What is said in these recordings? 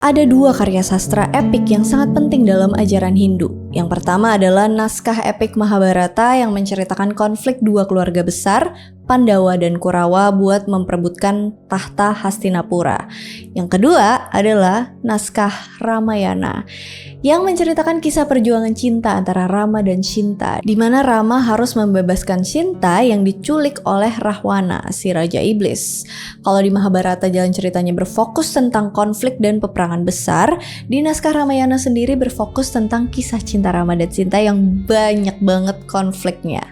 Ada dua karya sastra epik yang sangat penting dalam ajaran Hindu. Yang pertama adalah naskah epik Mahabharata yang menceritakan konflik dua keluarga besar, Pandawa dan Kurawa buat memperebutkan tahta Hastinapura. Yang kedua adalah naskah Ramayana yang menceritakan kisah perjuangan cinta antara Rama dan Sinta, di mana Rama harus membebaskan Sinta yang diculik oleh Rahwana, si Raja Iblis. Kalau di Mahabharata jalan ceritanya berfokus tentang konflik dan peperangan besar, di naskah Ramayana sendiri berfokus tentang kisah cinta Rama dan Sinta yang banyak banget konfliknya.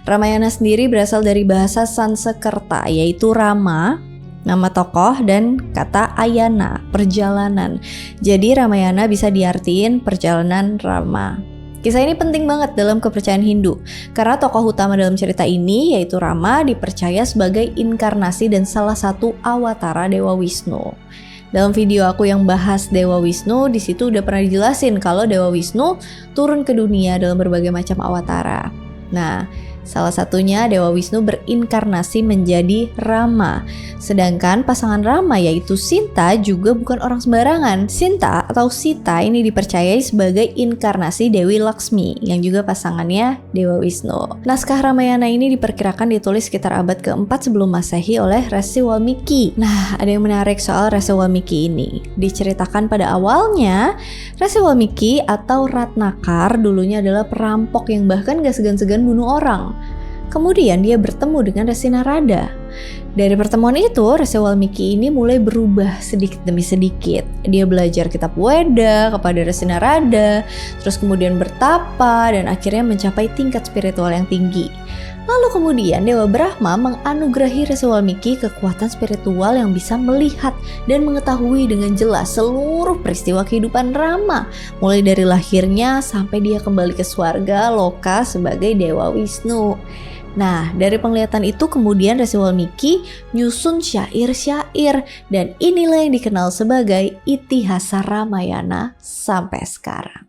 Ramayana sendiri berasal dari bahasa Sanskerta, yaitu Rama, nama tokoh, dan kata ayana, perjalanan. Jadi Ramayana bisa diartiin perjalanan Rama. Kisah ini penting banget dalam kepercayaan Hindu, karena tokoh utama dalam cerita ini, yaitu Rama, dipercaya sebagai inkarnasi dan salah satu awatara Dewa Wisnu. Dalam video aku yang bahas Dewa Wisnu, di situ udah pernah dijelasin kalau Dewa Wisnu turun ke dunia dalam berbagai macam awatara. Nah, salah satunya Dewa Wisnu berinkarnasi menjadi Rama. Sedangkan pasangan Rama yaitu Sinta juga bukan orang sembarangan. Sinta atau Sita ini dipercayai sebagai inkarnasi Dewi Laksmi yang juga pasangannya Dewa Wisnu. Naskah Ramayana ini diperkirakan ditulis sekitar abad ke-4 sebelum Masehi oleh Resi Walmiki. Nah, ada yang menarik soal Resi Walmiki ini. Diceritakan pada awalnya, Resi Walmiki atau Ratnakar dulunya adalah perampok yang bahkan gak segan-segan bunuh orang. Kemudian dia bertemu dengan Resi Narada. Dari pertemuan itu, Resi Walmiki ini mulai berubah sedikit demi sedikit. Dia belajar kitab Weda kepada Resi Narada, terus kemudian bertapa dan akhirnya mencapai tingkat spiritual yang tinggi. Lalu kemudian Dewa Brahma menganugerahi Resi Walmiki kekuatan spiritual yang bisa melihat dan mengetahui dengan jelas seluruh peristiwa kehidupan Rama, mulai dari lahirnya sampai dia kembali ke swarga loka sebagai Dewa Wisnu. Nah, dari penglihatan itu kemudian Resi Walmiki nyusun syair-syair, dan inilah yang dikenal sebagai Itihasa Ramayana sampai sekarang.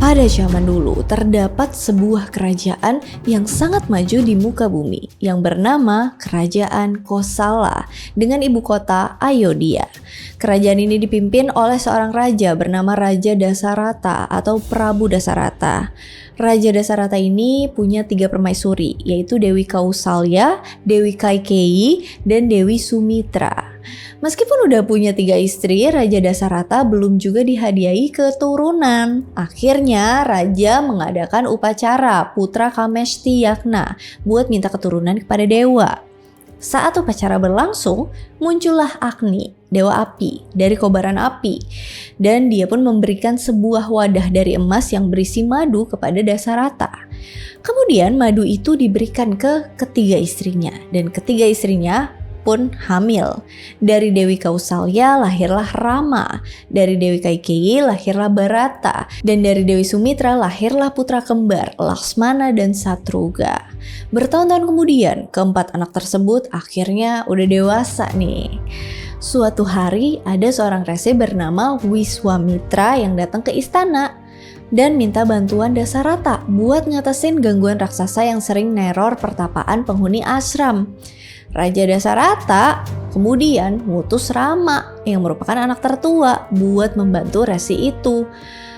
Pada zaman dulu, terdapat sebuah kerajaan yang sangat maju di muka bumi yang bernama Kerajaan Kosala dengan ibu kota Ayodhya. Kerajaan ini dipimpin oleh seorang raja bernama Raja Dasarata atau Prabu Dasarata. Raja Dasarata ini punya 3 permaisuri, yaitu Dewi Kausalya, Dewi Kaikeyi, dan Dewi Sumitra. Meskipun udah punya 3 istri, Raja Dasarata belum juga dihadiahi keturunan. Akhirnya Raja mengadakan upacara Putra Kamesti Yagna buat minta keturunan kepada dewa. Saat upacara berlangsung, muncullah Agni, dewa api, dari kobaran api. Dan dia pun memberikan sebuah wadah dari emas yang berisi madu kepada Dasarata. Kemudian madu itu diberikan ke ketiga istrinya, dan ketiga istrinya pun hamil. Dari Dewi Kausalya lahirlah Rama, dari Dewi Kaikeyi lahirlah Bharata, dan dari Dewi Sumitra lahirlah putra kembar Laksmana dan Satruga. Bertahun-tahun kemudian, keempat anak tersebut akhirnya udah dewasa nih. Suatu hari ada seorang resi bernama Wiswamitra yang datang ke istana dan minta bantuan Dasarata buat ngatasin gangguan raksasa yang sering neror pertapaan penghuni ashram. Raja Dasarata kemudian ngutus Rama yang merupakan anak tertua buat membantu resi itu.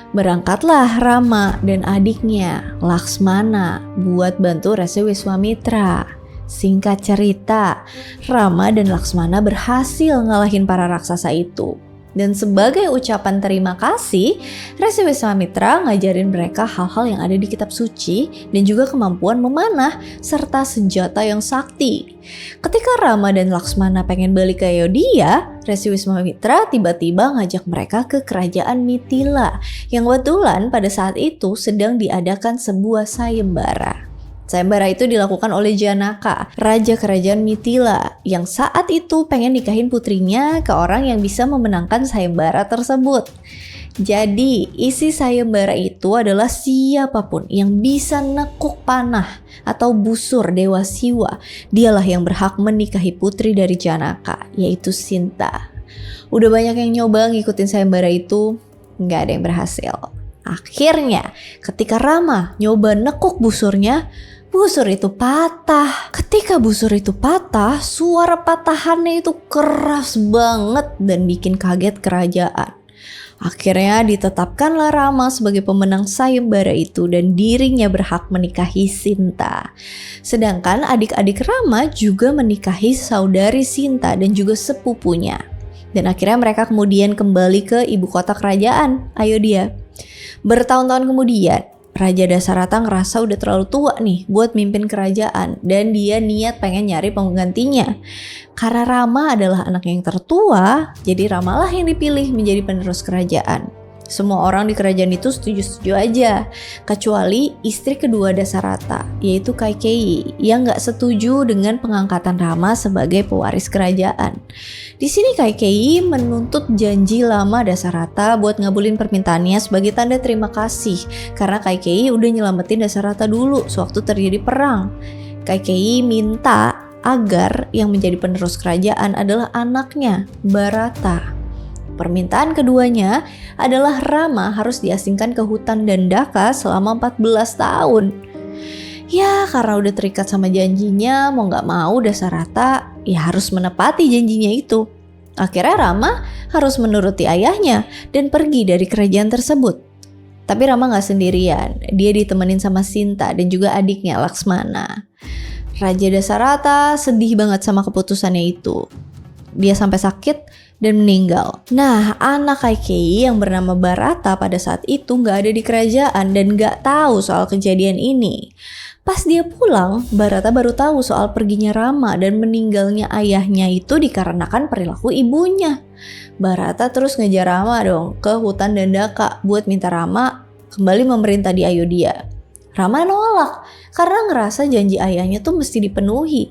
Berangkatlah Rama dan adiknya Laksmana buat bantu Resi Wiswamitra. Singkat cerita, Rama dan Laksmana berhasil ngalahin para raksasa itu. Dan sebagai ucapan terima kasih, Resi Wiswamitra ngajarin mereka hal-hal yang ada di kitab suci dan juga kemampuan memanah serta senjata yang sakti. Ketika Rama dan Laksmana pengen balik ke Ayodhya, Resi Wiswamitra tiba-tiba ngajak mereka ke kerajaan Mithila yang kebetulan pada saat itu sedang diadakan sebuah sayembara. Sayembara itu dilakukan oleh Janaka, raja kerajaan Mithila, yang saat itu pengen nikahin putrinya ke orang yang bisa memenangkan sayembara tersebut. Jadi, isi sayembara itu adalah siapapun yang bisa nekuk panah atau busur Dewa Siwa, dialah yang berhak menikahi putri dari Janaka, yaitu Sinta. Udah banyak yang nyoba ngikutin sayembara itu, nggak ada yang berhasil. Akhirnya ketika Rama nyoba nekuk busurnya, busur itu patah. Ketika busur itu patah, suara patahannya itu keras banget dan bikin kaget kerajaan. Akhirnya ditetapkanlah Rama sebagai pemenang sayembara itu dan dirinya berhak menikahi Sinta. Sedangkan adik-adik Rama juga menikahi saudari Sinta dan juga sepupunya. Dan akhirnya mereka kemudian kembali ke ibu kota kerajaan, Ayodhya. Bertahun-tahun kemudian, Raja Dasarata ngerasa udah terlalu tua nih buat mimpin kerajaan dan dia niat pengen nyari penggantinya. Karena Rama adalah anak yang tertua, jadi Ramalah yang dipilih menjadi penerus kerajaan. Semua orang di kerajaan itu setuju-setuju aja, kecuali istri kedua Dasarata, yaitu Kaikeyi, yang gak setuju dengan pengangkatan Rama sebagai pewaris kerajaan. Di sini Kaikeyi menuntut janji lama Dasarata buat ngabulin permintaannya sebagai tanda terima kasih, karena Kaikeyi udah nyelamatin Dasarata dulu sewaktu terjadi perang. Kaikeyi minta agar yang menjadi penerus kerajaan adalah anaknya, Bharata. Permintaan keduanya adalah Rama harus diasingkan ke hutan Dandaka selama 14 tahun. Ya karena udah terikat sama janjinya, mau gak mau Dasarata ya harus menepati janjinya itu. Akhirnya Rama harus menuruti ayahnya dan pergi dari kerajaan tersebut. Tapi Rama gak sendirian, dia ditemenin sama Sinta dan juga adiknya Laksmana. Raja Dasarata sedih banget sama keputusannya itu. Dia sampai sakit dan meninggal. Nah, anak Kaikeyi yang bernama Bharata pada saat itu gak ada di kerajaan dan gak tahu soal kejadian ini. Pas dia pulang, Bharata baru tahu soal perginya Rama dan meninggalnya ayahnya itu dikarenakan perilaku ibunya. Bharata terus ngejar Rama dong ke hutan Dandaka buat minta Rama kembali memerintah di Ayodhya. Rama nolak karena ngerasa janji ayahnya tuh mesti dipenuhi.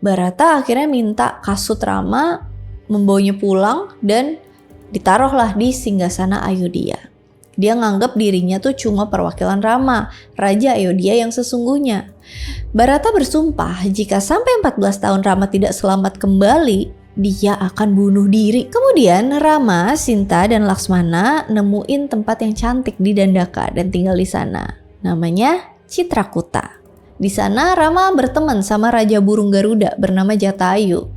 Bharata akhirnya minta kasut Rama membawanya pulang dan ditaruhlah di singgasana Ayodhya. Dia nganggap dirinya tuh cuma perwakilan Rama, Raja Ayodhya yang sesungguhnya. Bharata bersumpah jika sampai 14 tahun Rama tidak selamat kembali, dia akan bunuh diri. Kemudian Rama, Sinta, dan Laksmana nemuin tempat yang cantik di Dandaka dan tinggal di sana. Namanya Citrakuta. Di sana Rama berteman sama Raja Burung Garuda bernama Jatayu.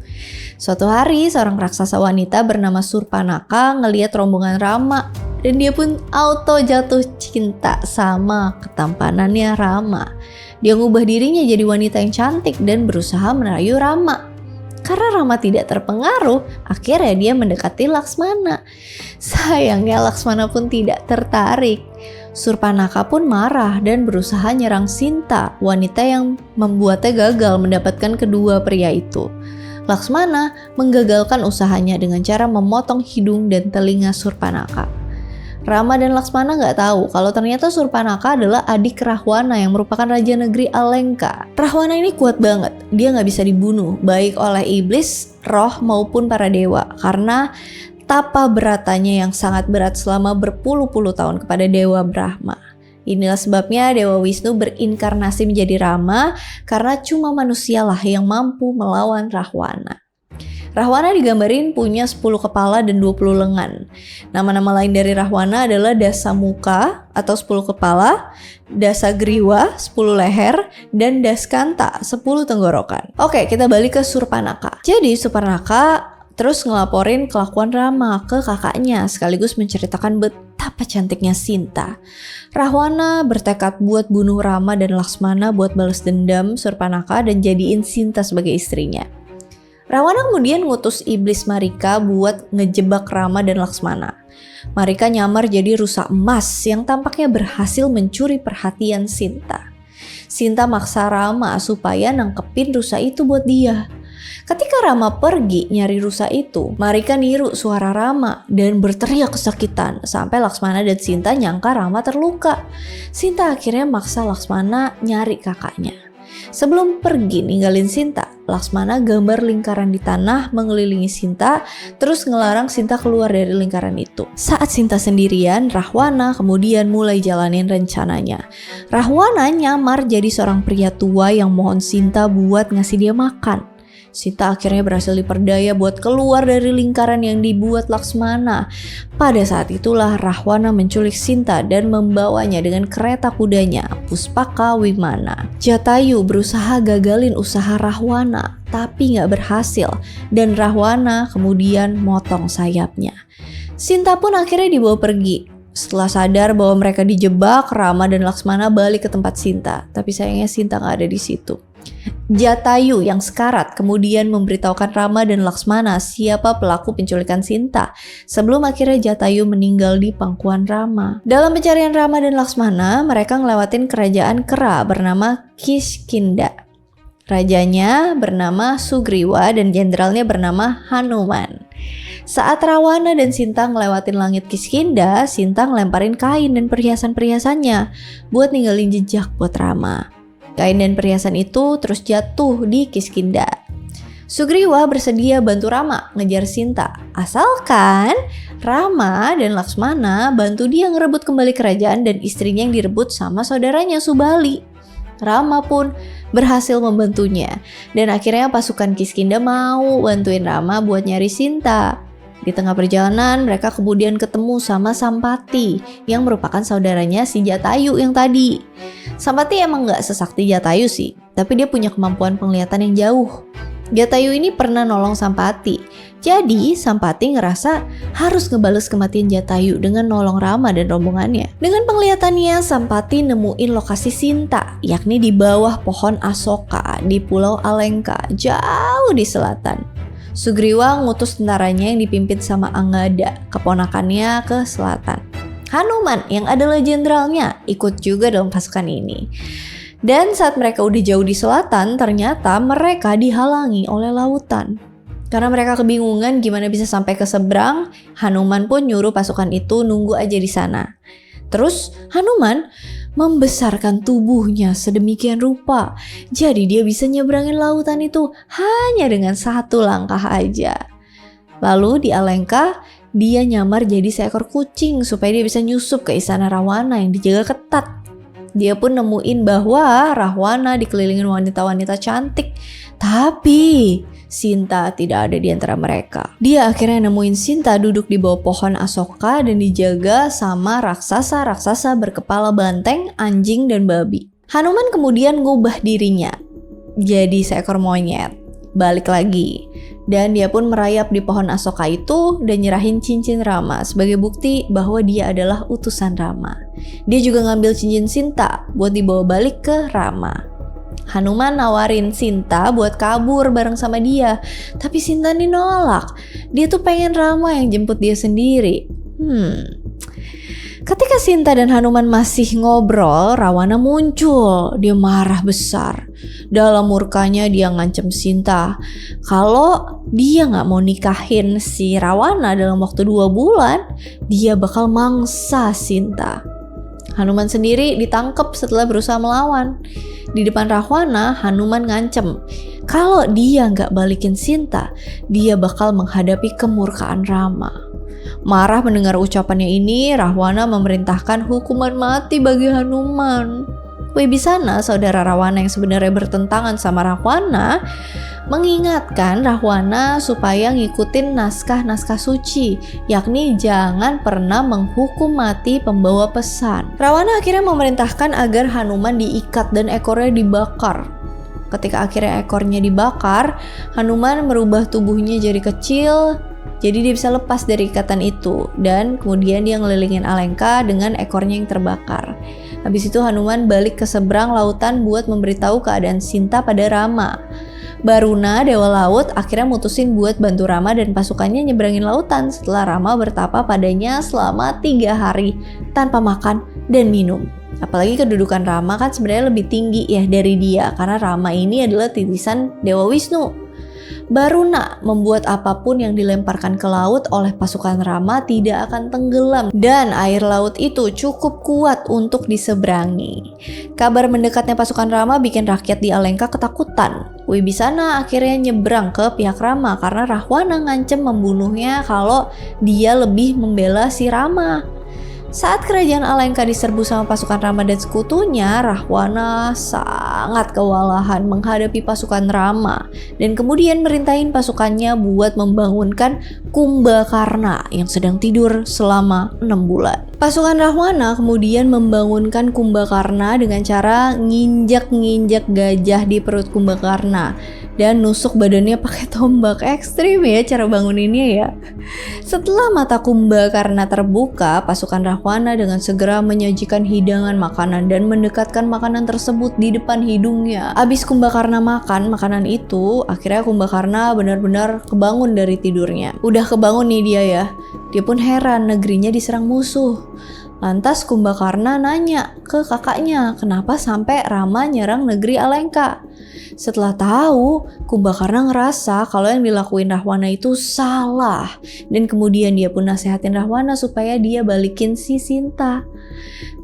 Suatu hari seorang raksasa wanita bernama Surpanaka ngelihat rombongan Rama dan dia pun auto jatuh cinta sama ketampanannya Rama. Dia ngubah dirinya jadi wanita yang cantik dan berusaha merayu Rama. Karena Rama tidak terpengaruh, akhirnya dia mendekati Laksmana. Sayangnya Laksmana pun tidak tertarik. Surpanaka pun marah dan berusaha nyerang Sinta, wanita yang membuatnya gagal mendapatkan kedua pria itu. Laksmana menggagalkan usahanya dengan cara memotong hidung dan telinga Surpanaka. Rama dan Laksmana gak tahu kalau ternyata Surpanaka adalah adik Rahwana yang merupakan raja negeri Alenka. Rahwana ini kuat banget, dia gak bisa dibunuh baik oleh iblis, roh maupun para dewa karena tapa beratanya yang sangat berat selama berpuluh-puluh tahun kepada Dewa Brahma. Inilah sebabnya Dewa Wisnu berinkarnasi menjadi Rama karena cuma manusialah yang mampu melawan Rahwana. Rahwana digambarin punya 10 kepala dan 20 lengan. Nama-nama lain dari Rahwana adalah Dasamuka atau 10 kepala, Dasagriwa 10 leher, dan Daskanta 10 tenggorokan. Oke, kita balik ke Surpanaka. Jadi Surpanaka terus ngelaporin kelakuan Rama ke kakaknya sekaligus menceritakan betapa cantiknya Sinta. Rahwana bertekad buat bunuh Rama dan Laksmana buat balas dendam Surpanaka dan jadiin Sinta sebagai istrinya. Rahwana kemudian ngutus iblis Marika buat ngejebak Rama dan Laksmana. Marika nyamar jadi rusa emas yang tampaknya berhasil mencuri perhatian Sinta. Sinta maksa Rama supaya nangkepin rusa itu buat dia. Ketika Rama pergi nyari rusa itu, Marika niru suara Rama dan berteriak kesakitan sampai Laksmana dan Sinta nyangka Rama terluka. Sinta akhirnya maksa Laksmana nyari kakaknya. Sebelum pergi ninggalin Sinta, Laksmana gambar lingkaran di tanah mengelilingi Sinta, terus ngelarang Sinta keluar dari lingkaran itu. Saat Sinta sendirian, Rahwana kemudian mulai jalanin rencananya. Rahwana nyamar jadi seorang pria tua yang mohon Sinta buat ngasih dia makan. Sinta akhirnya berhasil diperdaya buat keluar dari lingkaran yang dibuat Laksmana. Pada saat itulah Rahwana menculik Sinta dan membawanya dengan kereta kudanya, Puspaka Wimana. Jatayu berusaha gagalin usaha Rahwana, tapi gak berhasil, dan Rahwana kemudian motong sayapnya. Sinta pun akhirnya dibawa pergi. Setelah sadar bahwa mereka dijebak, Rama dan Laksmana balik ke tempat Sinta, tapi sayangnya Sinta gak ada di situ. Jatayu yang sekarat kemudian memberitahukan Rama dan Laksmana siapa pelaku penculikan Sinta sebelum akhirnya Jatayu meninggal di pangkuan Rama. Dalam pencarian Rama dan Laksmana, mereka ngelewatin kerajaan kera bernama Kiskindha. Rajanya bernama Sugriwa dan jenderalnya bernama Hanuman. Saat Rawana dan Sinta ngelewatin langit Kiskindha, Sinta ngelemparin kain dan perhiasan-perhiasannya buat ninggalin jejak buat Rama. Kain dan perhiasan itu terus jatuh di Kiskindha. Sugriwa bersedia bantu Rama ngejar Sinta, asalkan Rama dan Laksmana bantu dia ngerebut kembali kerajaan dan istrinya yang direbut sama saudaranya Subali. Rama pun berhasil membantunya, dan akhirnya pasukan Kiskindha mau bantuin Rama buat nyari Sinta. Di tengah perjalanan, mereka kemudian ketemu sama Sampati yang merupakan saudaranya si Jatayu yang tadi. Sampati emang gak sesakti Jatayu sih, tapi dia punya kemampuan penglihatan yang jauh. Jatayu ini pernah nolong Sampati, jadi Sampati ngerasa harus ngebales kematian Jatayu dengan nolong Rama dan rombongannya. Dengan penglihatannya, Sampati nemuin lokasi Sinta, yakni di bawah pohon Asoka di Pulau Alengka, jauh di selatan. Sugriwa ngutus tentaranya yang dipimpin sama Anggada, keponakannya, ke selatan. Hanuman yang adalah jenderalnya ikut juga dalam pasukan ini. Dan saat mereka udah jauh di selatan, ternyata mereka dihalangi oleh lautan. Karena mereka kebingungan gimana bisa sampai ke seberang, Hanuman pun nyuruh pasukan itu nunggu aja di sana. Terus Hanuman membesarkan tubuhnya sedemikian rupa, jadi dia bisa nyebrangin lautan itu hanya dengan satu langkah aja. Lalu di Alengka, dia nyamar jadi seekor kucing supaya dia bisa nyusup ke istana Rawana yang dijaga ketat. Dia pun nemuin bahwa Rahwana dikelilingin wanita-wanita cantik, tapi Sinta tidak ada di antara mereka. Dia akhirnya nemuin Sinta duduk di bawah pohon Asoka dan dijaga sama raksasa-raksasa berkepala banteng, anjing, dan babi. Hanuman kemudian ngubah dirinya jadi seekor monyet, balik lagi. Dan dia pun merayap di pohon Asoka itu dan nyerahin cincin Rama sebagai bukti bahwa dia adalah utusan Rama. Dia juga ngambil cincin Sinta buat dibawa balik ke Rama. Hanuman nawarin Sinta buat kabur bareng sama dia, tapi Sinta nih nolak. Dia tuh pengen Rama yang jemput dia sendiri. Ketika Sinta dan Hanuman masih ngobrol, Rawana muncul. Dia marah besar. Dalam murkanya dia ngancem Sinta kalau dia gak mau nikahin si Rawana dalam waktu 2 bulan, dia bakal mangsa Sinta. Hanuman sendiri ditangkap setelah berusaha melawan. Di depan Rahwana, Hanuman ngancem kalau dia nggak balikin Sinta, dia bakal menghadapi kemurkaan Rama. Marah mendengar ucapannya ini, Rahwana memerintahkan hukuman mati bagi Hanuman. Wibisana, saudara Rawana yang sebenarnya bertentangan sama Rahwana, mengingatkan Rahwana supaya ngikutin naskah-naskah suci, yakni jangan pernah menghukum mati pembawa pesan. Rahwana akhirnya memerintahkan agar Hanuman diikat dan ekornya dibakar. Ketika akhirnya ekornya dibakar, Hanuman merubah tubuhnya jadi kecil, jadi dia bisa lepas dari ikatan itu, dan kemudian dia ngelilingin Alengka dengan ekornya yang terbakar. Habis itu Hanuman balik ke seberang lautan buat memberitahu keadaan Sinta pada Rama. Baruna, Dewa Laut, akhirnya mutusin buat bantu Rama dan pasukannya nyebrangin lautan setelah Rama bertapa padanya selama 3 hari tanpa makan dan minum. Apalagi kedudukan Rama kan sebenarnya lebih tinggi ya dari dia, karena Rama ini adalah titisan Dewa Wisnu. Baruna membuat apapun yang dilemparkan ke laut oleh pasukan Rama tidak akan tenggelam, dan air laut itu cukup kuat untuk diseberangi. Kabar mendekatnya pasukan Rama bikin rakyat di Alengka ketakutan. Wibisana akhirnya nyebrang ke pihak Rama karena Rahwana ngancem membunuhnya kalau dia lebih membela si Rama. Saat kerajaan Alengka diserbu sama pasukan Rama dan sekutunya, Rahwana sangat kewalahan menghadapi pasukan Rama dan kemudian merintahin pasukannya buat membangunkan Kumbakarna yang sedang tidur selama 6 bulan. Pasukan Rahwana kemudian membangunkan Kumbakarna dengan cara nginjak-nginjak gajah di perut Kumbakarna dan nusuk badannya pakai tombak. Ekstrim ya cara banguninnya ya. Setelah mata Kumbakarna terbuka, pasukan Rahwana dengan segera menyajikan hidangan makanan dan mendekatkan makanan tersebut di depan hidungnya. Abis Kumbakarna makan makanan itu, akhirnya Kumbakarna benar-benar kebangun dari tidurnya. Udah kebangun nih dia ya. Dia pun heran negerinya diserang musuh. Lantas Kumbakarna nanya ke kakaknya, kenapa sampai Rama nyerang negeri Alengka? Setelah tahu, Kumbakarna ngerasa kalau yang dilakuin Rahwana itu salah. Dan kemudian dia pun nasehatin Rahwana supaya dia balikin si Sinta.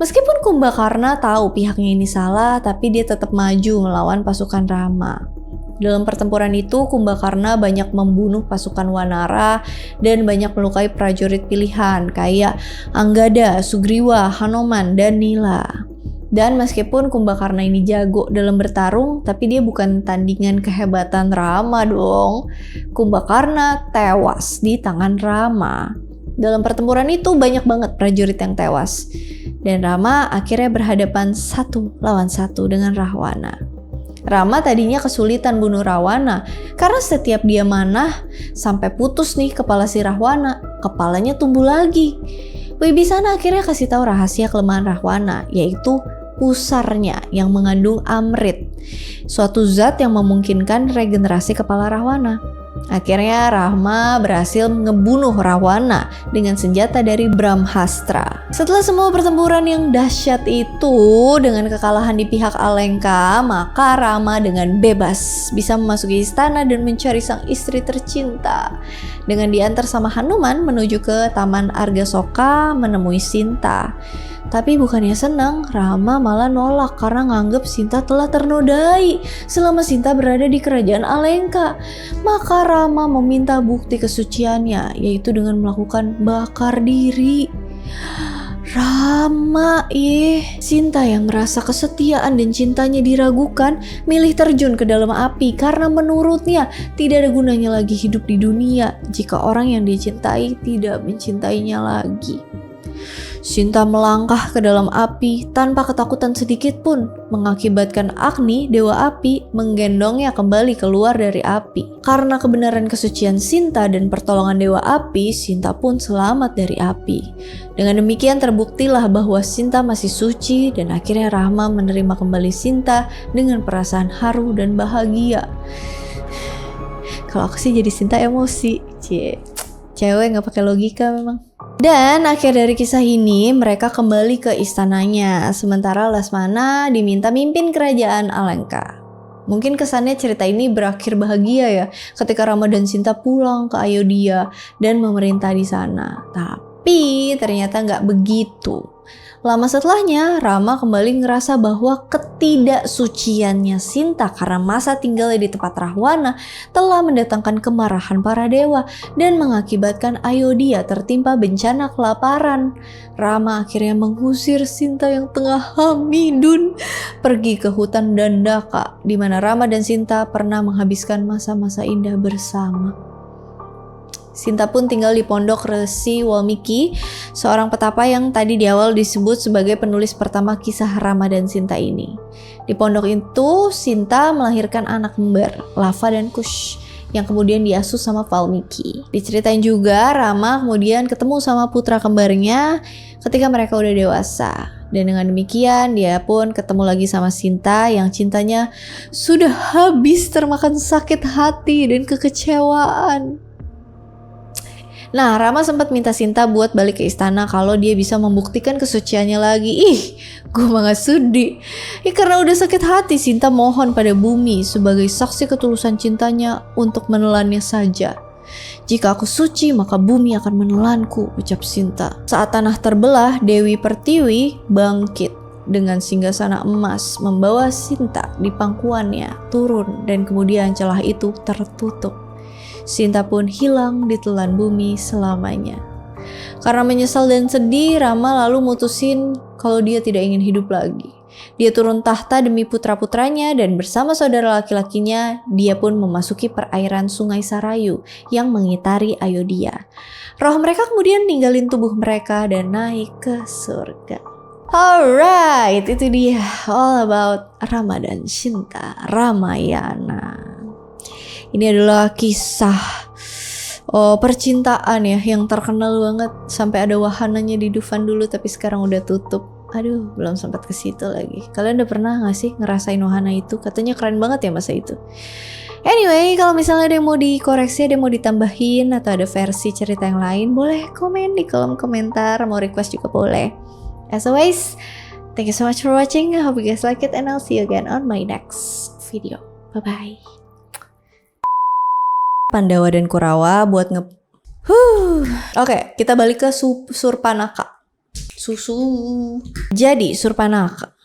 Meskipun Kumbakarna tahu pihaknya ini salah, tapi dia tetap maju melawan pasukan Rama. Dalam pertempuran itu, Kumbakarna banyak membunuh pasukan Wanara dan banyak melukai prajurit pilihan kayak Anggada, Sugriwa, Hanoman, dan Nila. Dan meskipun Kumbakarna ini jago dalam bertarung, tapi dia bukan tandingan kehebatan Rama dong. Kumbakarna tewas di tangan Rama. Dalam pertempuran itu banyak banget prajurit yang tewas. Dan Rama akhirnya berhadapan 1 lawan 1 dengan Rahwana. Rama tadinya kesulitan bunuh Rahwana karena setiap dia manah sampai putus nih kepala si Rahwana, kepalanya tumbuh lagi. Wibisana akhirnya kasih tahu rahasia kelemahan Rahwana, yaitu pusarnya yang mengandung amrit, suatu zat yang memungkinkan regenerasi kepala Rahwana. Akhirnya Rahma berhasil ngebunuh Rahwana dengan senjata dari Brahmastra. Setelah semua pertempuran yang dahsyat itu dengan kekalahan di pihak Alengka, maka Rama dengan bebas bisa memasuki istana dan mencari sang istri tercinta. Dengan diantar sama Hanuman menuju ke Taman Argasoka menemui Sinta. Tapi bukannya senang, Rama malah nolak karena nganggep Sinta telah ternodai selama Sinta berada di kerajaan Alengka. Maka Rama meminta bukti kesuciannya, yaitu dengan melakukan bakar diri. Rama, Sinta yang merasa kesetiaan dan cintanya diragukan, milih terjun ke dalam api karena menurutnya tidak ada gunanya lagi hidup di dunia jika orang yang dicintai tidak mencintainya lagi. Sinta melangkah ke dalam api tanpa ketakutan sedikit pun, mengakibatkan Agni, dewa api, menggendongnya kembali keluar dari api. Karena kebenaran kesucian Sinta dan pertolongan dewa api, Sinta pun selamat dari api. Dengan demikian terbuktilah bahwa Sinta masih suci dan akhirnya Rahma menerima kembali Sinta dengan perasaan haru dan bahagia. Kalau aku sih jadi Sinta emosi, cewek nggak pakai logika memang. Dan akhir dari kisah ini mereka kembali ke istananya, sementara Lasmana diminta mimpin kerajaan Alengka. Mungkin kesannya cerita ini berakhir bahagia ya, ketika Rama dan Sinta pulang ke Ayodhya dan memerintah di sana. Tapi ternyata nggak begitu. Lama setelahnya, Rama kembali ngerasa bahwa ketidaksuciannya Sinta karena masa tinggalnya di tempat Rahwana telah mendatangkan kemarahan para dewa dan mengakibatkan Ayodhya tertimpa bencana kelaparan. Rama akhirnya mengusir Sinta yang tengah hamidun pergi ke hutan Dandaka, di mana Rama dan Sinta pernah menghabiskan masa-masa indah bersama. Sinta pun tinggal di pondok Resi Walmiki, seorang petapa yang tadi di awal disebut sebagai penulis pertama kisah Rama dan Sinta ini. Di pondok itu, Sinta melahirkan anak kembar, Lava dan Kush, yang kemudian diasuh sama Valmiki. Diceritain juga Rama kemudian ketemu sama putra kembarnya ketika mereka udah dewasa. Dan dengan demikian dia pun ketemu lagi sama Sinta yang cintanya sudah habis termakan sakit hati dan kekecewaan. Nah, Rama sempat minta Sinta buat balik ke istana kalau dia bisa membuktikan kesuciannya lagi. Gue mah gak sudi. Karena udah sakit hati, Sinta mohon pada bumi sebagai saksi ketulusan cintanya untuk menelannya saja. Jika aku suci, maka bumi akan menelanku, ucap Sinta. Saat tanah terbelah, Dewi Pertiwi bangkit dengan singgasana emas, membawa Sinta di pangkuannya turun dan kemudian celah itu tertutup. Sinta pun hilang ditelan bumi selamanya. Karena menyesal dan sedih, Rama lalu mutusin kalau dia tidak ingin hidup lagi. Dia turun tahta demi putra-putranya dan bersama saudara laki-lakinya, dia pun memasuki perairan Sungai Sarayu yang mengitari Ayodhya. Roh mereka kemudian ninggalin tubuh mereka dan naik ke surga. Alright, itu dia all about Rama dan Sinta, Ramayana. Ini adalah kisah percintaan ya yang terkenal banget, sampai ada wahananya di Dufan dulu tapi sekarang udah tutup. Aduh, belum sempat ke situ lagi. Kalian udah pernah gak sih ngerasain wahana itu? Katanya keren banget ya masa itu. Anyway, kalau misalnya ada yang mau dikoreksi, ada yang mau ditambahin atau ada versi cerita yang lain, boleh komen di kolom komentar. Mau request juga boleh. As always, thank you so much for watching. I hope you guys like it and I'll see you again on my next video. Bye-bye. Pandawa dan Kurawa buat Oke, kita balik ke Surpanaka. Jadi Surpanaka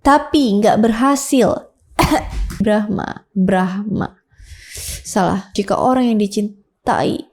tapi nggak berhasil. Brahma salah jika orang yang dicintai